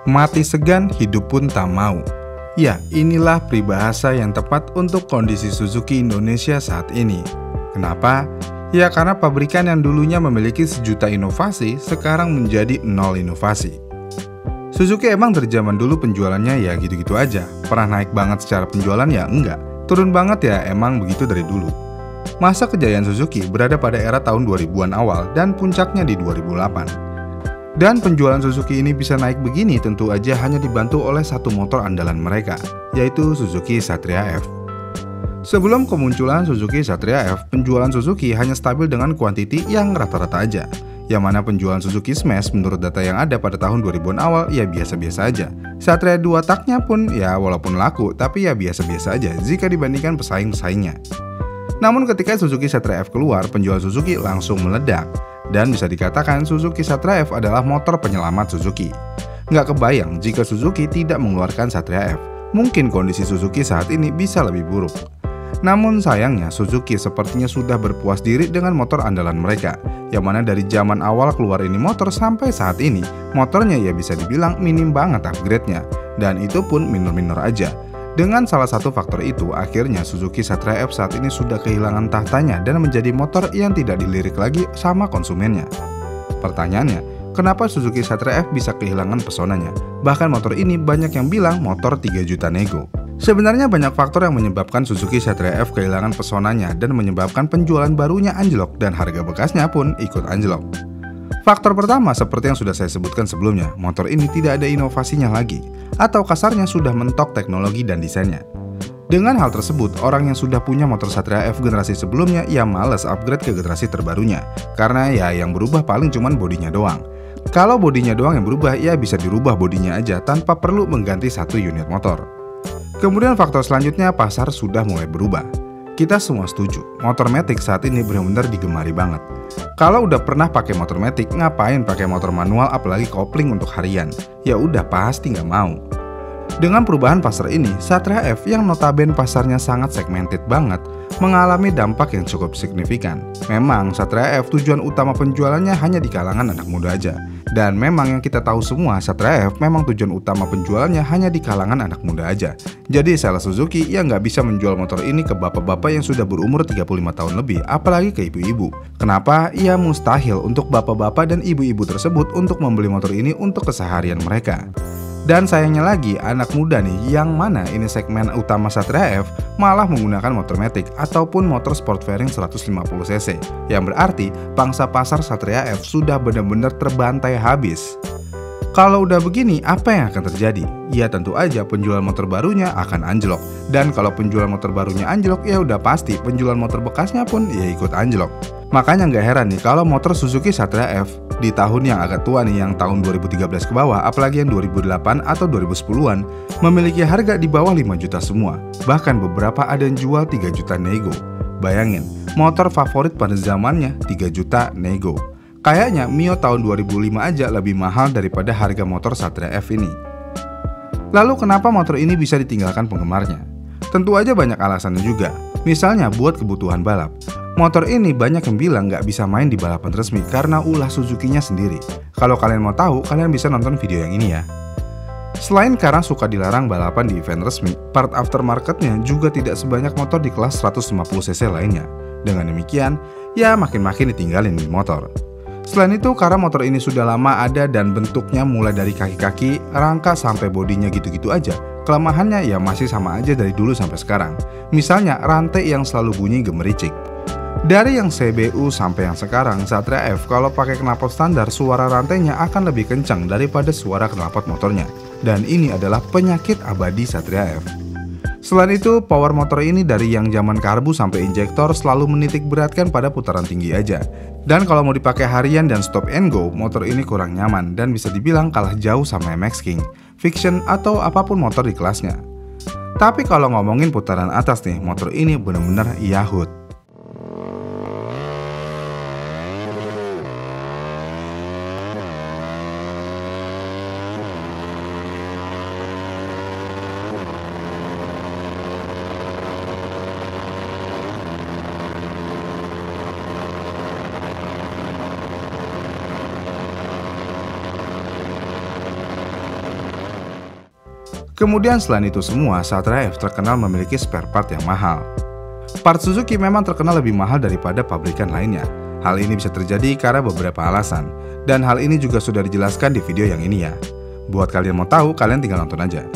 Mati segan, hidup pun tak mau. Ya, inilah peribahasa yang tepat untuk kondisi Suzuki Indonesia saat ini. Kenapa? Ya karena pabrikan yang dulunya memiliki sejuta inovasi, sekarang menjadi 0 inovasi. Suzuki emang dari zaman dulu penjualannya ya gitu-gitu aja. Pernah naik banget secara penjualan ya enggak. Turun banget ya emang begitu dari dulu. Masa kejayaan Suzuki berada pada era tahun 2000-an awal dan puncaknya di 2008. Dan penjualan Suzuki ini bisa naik begini tentu aja hanya dibantu oleh satu motor andalan mereka, yaitu Suzuki Satria F. Sebelum kemunculan Suzuki Satria F, penjualan Suzuki hanya stabil dengan kuantiti yang rata-rata aja. Yang mana penjualan Suzuki Smash menurut data yang ada pada tahun 2000-an awal ya biasa-biasa aja. Satria 2 taknya pun ya walaupun laku, tapi ya biasa-biasa aja jika dibandingkan pesaing-pesaingnya. Namun ketika Suzuki Satria F keluar, penjualan Suzuki langsung meledak. Dan bisa dikatakan Suzuki Satria F adalah motor penyelamat Suzuki. Nggak kebayang jika Suzuki tidak mengeluarkan Satria F. Mungkin kondisi Suzuki saat ini bisa lebih buruk. Namun sayangnya Suzuki sepertinya sudah berpuas diri dengan motor andalan mereka. Yang mana dari zaman awal keluar ini motor sampai saat ini, motornya ya bisa dibilang minim banget upgrade-nya. Dan itu pun minor-minor aja. Dengan salah satu faktor itu, akhirnya Suzuki Satria F saat ini sudah kehilangan tahtanya dan menjadi motor yang tidak dilirik lagi sama konsumennya. Pertanyaannya, kenapa Suzuki Satria F bisa kehilangan pesonanya? Bahkan motor ini banyak yang bilang motor 3 juta nego. Sebenarnya banyak faktor yang menyebabkan Suzuki Satria F kehilangan pesonanya dan menyebabkan penjualan barunya anjlok dan harga bekasnya pun ikut anjlok. Faktor pertama seperti yang sudah saya sebutkan sebelumnya, motor ini tidak ada inovasinya lagi, atau kasarnya sudah mentok teknologi dan desainnya. Dengan hal tersebut, orang yang sudah punya motor Satria F generasi sebelumnya ya males upgrade ke generasi terbarunya, karena ya yang berubah paling cuman bodinya doang. Kalau bodinya doang yang berubah, ya bisa dirubah bodinya aja tanpa perlu mengganti satu unit motor. Kemudian faktor selanjutnya, pasar sudah mulai berubah. Kita semua setuju, motor matic saat ini benar-benar digemari banget. Kalau udah pernah pakai motor matic, ngapain pakai motor manual apalagi kopling untuk harian? Ya udah pasti nggak mau. Dengan perubahan pasar ini, Satria F yang notabene pasarnya sangat segmented banget, mengalami dampak yang cukup signifikan. Memang Satria F tujuan utama penjualannya hanya di kalangan anak muda aja. Dan memang yang kita tahu semua, Satria F memang tujuan utama penjualannya hanya di kalangan anak muda aja. Jadi salah Suzuki yang nggak bisa menjual motor ini ke bapak-bapak yang sudah berumur 35 tahun lebih, apalagi ke ibu-ibu. Kenapa? Ya mustahil untuk bapak-bapak dan ibu-ibu tersebut untuk membeli motor ini untuk keseharian mereka. Dan sayangnya lagi, anak muda nih yang mana ini segmen utama Satria F malah menggunakan motor matic ataupun motor sport fairing 150cc. Yang berarti pangsa pasar Satria F sudah benar-benar terbantai habis. Kalau udah begini, apa yang akan terjadi? Ya tentu aja penjualan motor barunya akan anjlok. Dan kalau penjualan motor barunya anjlok, ya udah pasti penjualan motor bekasnya pun ya ikut anjlok. Makanya nggak heran nih kalau motor Suzuki Satria F di tahun yang agak tua nih, yang tahun 2013 ke bawah, apalagi yang 2008 atau 2010-an, memiliki harga di bawah 5 juta semua. Bahkan beberapa ada yang jual 3 juta nego. Bayangin, motor favorit pada zamannya 3 juta nego. Kayaknya Mio tahun 2005 aja lebih mahal daripada harga motor Satria F ini. Lalu kenapa motor ini bisa ditinggalkan penggemarnya? Tentu aja banyak alasannya juga. Misalnya buat kebutuhan balap. Motor ini banyak yang bilang nggak bisa main di balapan resmi karena ulah Suzuki-nya sendiri. Kalau kalian mau tahu, kalian bisa nonton video yang ini ya. Selain karena suka dilarang balapan di event resmi, part aftermarket-nya juga tidak sebanyak motor di kelas 150cc lainnya. Dengan demikian, ya makin-makin ditinggalin di motor. Selain itu, karena motor ini sudah lama ada dan bentuknya mulai dari kaki-kaki, rangka sampai bodinya gitu-gitu aja, kelemahannya ya masih sama aja dari dulu sampai sekarang. Misalnya rantai yang selalu bunyi gemericik. Dari yang CBU sampai yang sekarang, Satria F kalau pakai knalpot standar, suara rantainya akan lebih kencang daripada suara knalpot motornya. Dan ini adalah penyakit abadi Satria F. Selain itu, power motor ini dari yang zaman karbu sampai injektor selalu menitik beratkan pada putaran tinggi aja. Dan kalau mau dipakai harian dan stop and go, motor ini kurang nyaman dan bisa dibilang kalah jauh sama MX King, Fiction atau apapun motor di kelasnya. Tapi kalau ngomongin putaran atas nih, motor ini bener-bener yahut. Kemudian selain itu semua, Satria F terkenal memiliki spare part yang mahal. Part Suzuki memang terkenal lebih mahal daripada pabrikan lainnya. Hal ini bisa terjadi karena beberapa alasan, dan hal ini juga sudah dijelaskan di video yang ini ya. Buat kalian mau tahu, kalian tinggal nonton aja.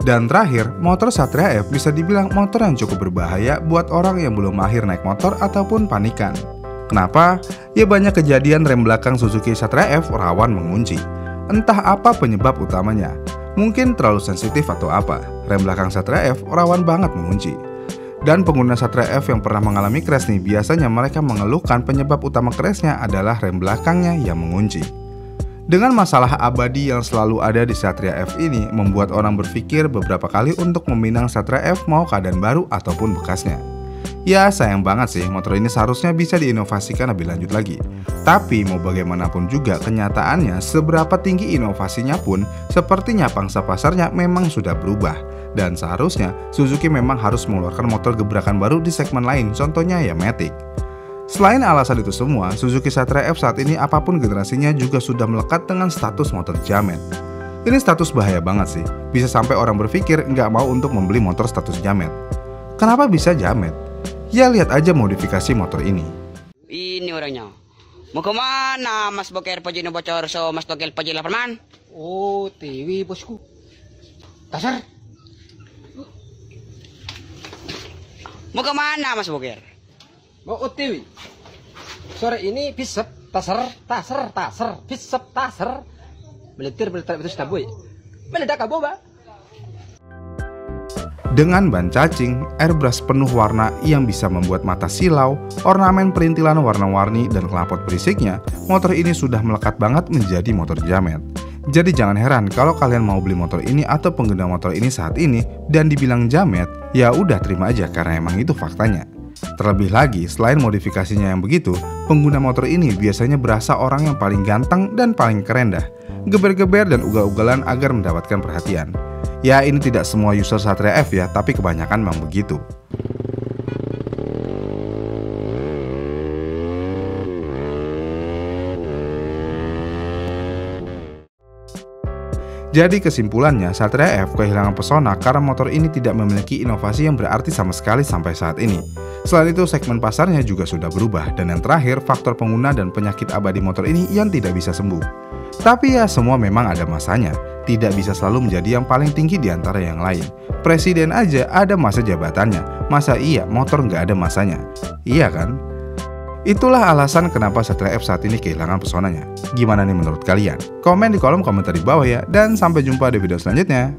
Dan terakhir, motor Satria F bisa dibilang motor yang cukup berbahaya buat orang yang belum mahir naik motor ataupun panikan. Kenapa? Ya banyak kejadian rem belakang Suzuki Satria F rawan mengunci. Entah apa penyebab utamanya. Mungkin terlalu sensitif atau apa, rem belakang Satria F rawan banget mengunci. Dan pengguna Satria F yang pernah mengalami crash nih, biasanya mereka mengeluhkan penyebab utama crashnya adalah rem belakangnya yang mengunci. Dengan masalah abadi yang selalu ada di Satria F ini, membuat orang berpikir beberapa kali untuk meminang Satria F mau keadaan baru ataupun bekasnya. Ya sayang banget sih, motor ini seharusnya bisa diinovasikan lebih lanjut lagi. Tapi mau bagaimanapun juga kenyataannya seberapa tinggi inovasinya pun sepertinya pangsa pasarnya memang sudah berubah. Dan seharusnya Suzuki memang harus mengeluarkan motor gebrakan baru di segmen lain, contohnya ya Matic. Selain alasan itu semua, Suzuki Satria F saat ini apapun generasinya juga sudah melekat dengan status motor jamet. Ini status bahaya banget sih, bisa sampai orang berpikir nggak mau untuk membeli motor status jamet. Kenapa bisa jamet? Ya lihat aja modifikasi motor ini. Ini orangnya. Mau kemana Mas Boker Pajino bocor so Mas Boker Pajino Laparman? Oh, TV bosku. Dasar. Mau kemana Mas Boker? Mau OTW. Sore ini bisep taser bisep taser. Meletir itu sudah boy. Meledak kaboba. Dengan ban cacing, airbrush penuh warna yang bisa membuat mata silau, ornamen perintilan warna-warni, dan knalpot berisiknya, motor ini sudah melekat banget menjadi motor jamet. Jadi jangan heran kalau kalian mau beli motor ini atau pengguna motor ini saat ini dan dibilang jamet, ya udah terima aja karena emang itu faktanya. Terlebih lagi, selain modifikasinya yang begitu, pengguna motor ini biasanya berasa orang yang paling ganteng dan paling keren dah. Geber-geber dan ugal-ugalan agar mendapatkan perhatian. Ya ini tidak semua user Satria F ya, tapi kebanyakan memang begitu. Jadi kesimpulannya, Satria F kehilangan pesona karena motor ini tidak memiliki inovasi yang berarti sama sekali sampai saat ini. Selain itu, segmen pasarnya juga sudah berubah. Dan yang terakhir, faktor pengguna dan penyakit abadi motor ini yang tidak bisa sembuh. Tapi ya semua memang ada masanya. Tidak bisa selalu menjadi yang paling tinggi di antara yang lain. Presiden aja ada masa jabatannya. Masa iya motor nggak ada masanya? Iya kan? Itulah alasan kenapa Satria F saat ini kehilangan pesonanya. Gimana nih menurut kalian? Komen di kolom komentar di bawah ya. Dan sampai jumpa di video selanjutnya.